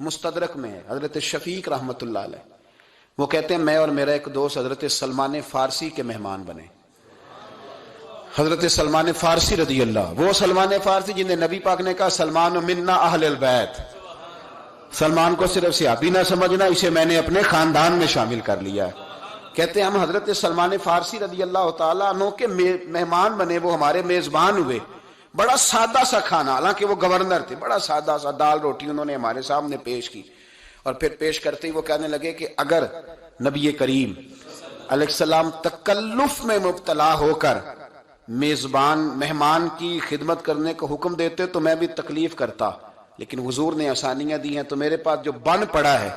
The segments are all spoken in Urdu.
مستدرک میں ہے، حضرت شفیق رحمۃ اللہ علیہ، وہ کہتے ہیں میں اور میرا ایک دوست حضرت سلمان فارسی کے مہمان بنے۔ حضرت سلمان فارسی رضی اللہ، وہ سلمان فارسی جنہیں نبی پاک نے کہا سلمان منا اہل البیت، سلمان کو صرف صحابی نہ سمجھنا، اسے میں نے اپنے خاندان میں شامل کر لیا ہے۔ کہتے ہیں ہم حضرت سلمان فارسی رضی اللہ تعالیٰ عنہ کے مہمان بنے، وہ ہمارے میزبان ہوئے۔ بڑا سادہ سا کھانا، حالانکہ وہ گورنر تھے، بڑا سادہ سا دال روٹی انہوں نے ہمارے سامنے پیش کی، اور پھر پیش کرتے ہی وہ کہنے لگے کہ اگر نبی کریم علیہ السلام تکلف میں مبتلا ہو کر میزبان مہمان کی خدمت کرنے کو حکم دیتے تو میں بھی تکلیف کرتا، لیکن حضور نے آسانیاں دی ہیں تو میرے پاس جو بن پڑا ہے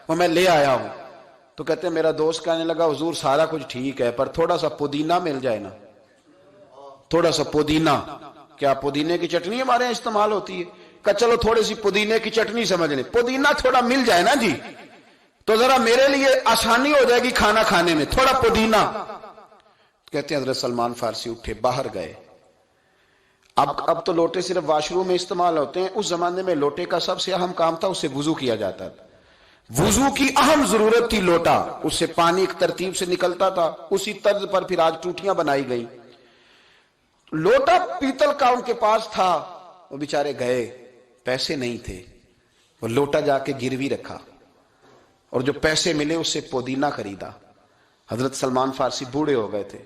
وہ میں لے آیا ہوں۔ تو کہتے ہیں میرا دوست کہنے لگا حضور سارا کچھ ٹھیک ہے پر تھوڑا سا پودینہ مل جائے نا، تھوڑا سا پودینہ۔ کیا پودینے کی چٹنی ہمارے یہاں استعمال ہوتی ہے؟ کہ چلو تھوڑی سی پودینے کی چٹنی سمجھ لیں، پودینہ تھوڑا مل جائے نا جی تو ذرا میرے لیے آسانی ہو جائے گی کھانا کھانے میں، تھوڑا پودینہ۔ کہتے ہیں حضرت سلمان فارسی اٹھے باہر گئے۔ اب تو لوٹے صرف واش روم میں استعمال ہوتے ہیں، اس زمانے میں لوٹے کا سب سے اہم کام تھا، اس سے وضو کیا جاتا تھا، وضو کی اہم ضرورت تھی لوٹا، اس سے پانی ایک ترتیب سے نکلتا تھا، اسی طرز پر پھر آج ٹوٹیاں بنائی گئی۔ لوٹا پیتل کا ان کے پاس تھا، وہ بیچارے گئے، پیسے نہیں تھے، وہ لوٹا جا کے گروی رکھا اور جو پیسے ملے اس سے پودینہ خریدا۔ حضرت سلمان فارسی بوڑھے ہو گئے تھے،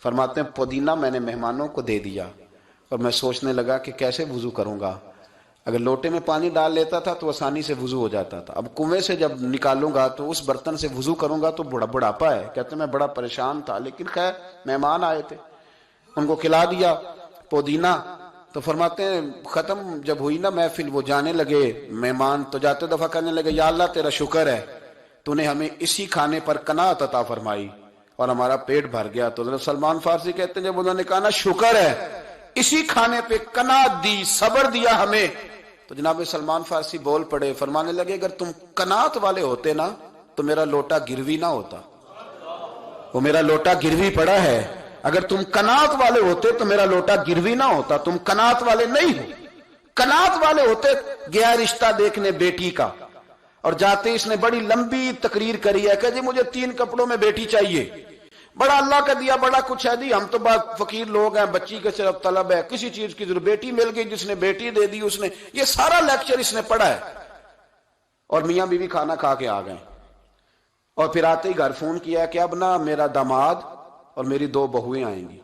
فرماتے ہیں پودینہ میں نے مہمانوں کو دے دیا اور میں سوچنے لگا کہ کیسے وضو کروں گا۔ اگر لوٹے میں پانی ڈال لیتا تھا تو آسانی سے وضو ہو جاتا تھا، اب کنویں سے جب نکالوں گا تو اس برتن سے وضو کروں گا تو بڑھاپا ہے۔ کہتے میں بڑا پریشان تھا، لیکن خیر مہمان آئے تھے، ان کو کھلا دیا پودینہ۔ تو فرماتے ہیں ختم جب ہوئی نا محفل، وہ جانے لگے مہمان، تو جاتے دفعہ کہنے لگے یا اللہ تیرا شکر ہے تو نے ہمیں اسی کھانے پر قناعت عطا فرمائی اور ہمارا پیٹ بھر گیا۔ تو حضرت سلمان فارسی کہتے ہیں جب انہوں نے کہا نا شکر ہے، اسی کھانے پہ قناعت دی، صبر دیا ہمیں، تو جناب سلمان فارسی بول پڑے، فرمانے لگے اگر تم قناعت والے ہوتے نا تو میرا لوٹا گروی نہ ہوتا، وہ میرا لوٹا گروی پڑا ہے۔ اگر تم قناعت والے ہوتے تو میرا لوٹا گروی نہ ہوتا، تم قناعت والے نہیں ہو۔ قناعت والے ہوتے، گیا رشتہ دیکھنے بیٹی کا، اور جاتے اس نے بڑی لمبی تقریر کری ہے کہ جی مجھے 3 کپڑوں میں بیٹی چاہیے، بڑا اللہ کا دیا بڑا کچھ ہے جی، ہم تو بات فقیر لوگ ہیں، بچی کے صرف طلب ہے، کسی چیز کی ضرورت، بیٹی مل گئی جس نے بیٹی دے دی اس نے، یہ سارا لیکچر اس نے پڑھا ہے۔ اور میاں بیوی کھانا کھا کے آ گئے، اور پھر آتے ہی گھر فون کیا کہ اب نا میرا داماد اور میری 2 بہویں آئیں گی،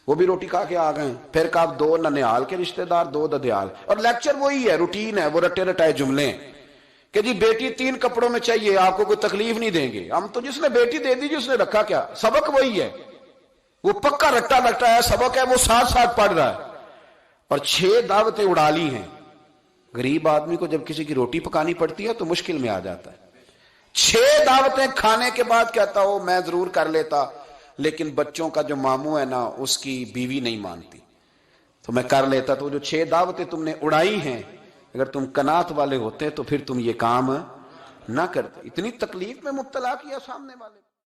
وہ بھی روٹی کھا کے آ گئے۔ پھر کہا 2 ننیال کے رشتہ دار، 2 ددیال، اور لیکچر وہی ہے، روٹین ہے، وہ رٹے رٹائے جملے ہیں کہ جی بیٹی 3 کپڑوں میں چاہیے، آپ کو کوئی تکلیف نہیں دیں گے، ہم تو جس نے بیٹی دے دی اس نے رکھا کیا، سبق وہی ہے، وہ پکا رٹا لٹا ہے سبق ہے، وہ ساتھ ساتھ پڑھ رہا ہے۔ اور 6 دعوتیں اڑا لی ہیں۔ غریب آدمی کو جب کسی کی روٹی پکانی پڑتی ہے تو مشکل میں آ جاتا ہے۔ 6 دعوتیں کھانے کے بعد کہتا ہو میں ضرور کر لیتا، لیکن بچوں کا جو ماموں ہے نا اس کی بیوی نہیں مانتی تو میں کر لیتا۔ تو جو 6 دعوتیں تم نے اڑائی ہیں، اگر تم قناعت والے ہوتے تو پھر تم یہ کام نہ کرتے۔ اتنی تکلیف میں مبتلا کیا سامنے والے۔